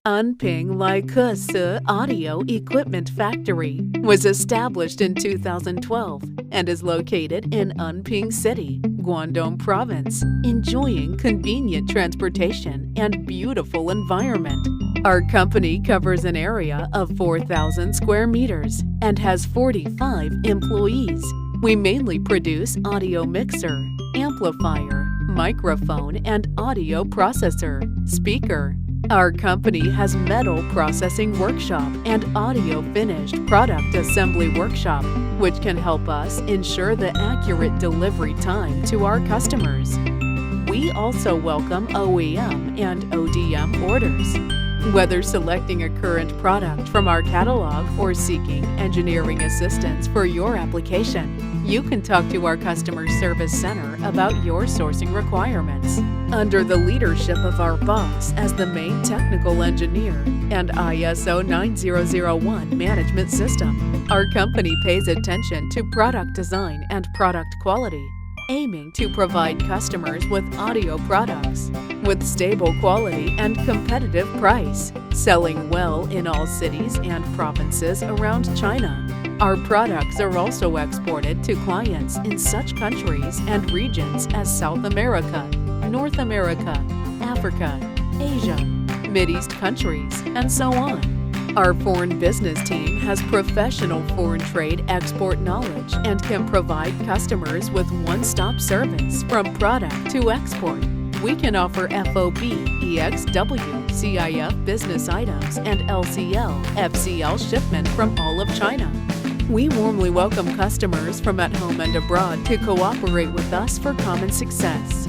Anping LAIKESI Audio Equipment Factory was established in 2012 and is located in Anping City, Guangdong Province, enjoying convenient transportation and beautiful environment. Our company covers an area of 4,000 square meters and has 45 employees. We mainly produce audio mixer, amplifier, microphone and audio processor, speaker. Our company has metal processing workshop and audio finished product assembly workshop, which can help us ensure the accurate delivery time to our customers. We also welcome OEM and ODM orders. Whether selecting a current product from our catalog or seeking engineering assistance for your application, you can talk to our customer service center about your sourcing requirements. Under the leadership of our boss as the main technical engineer and ISO 9001 management system, our company pays attention to product design and product quality, aiming to provide customers with audio products with stable quality and competitive price, selling well in all cities and provinces around China. Our products are also exported to clients in such countries and regions as South America, North America, Africa, Asia, Mideast countries, and so on. Our foreign business team has professional foreign trade export knowledge and can provide customers with one-stop service from product to export. We can offer FOB, EXW, CIF business items, and LCL, FCL shipment from all of China. We warmly welcome customers from at home and abroad to cooperate with us for common success.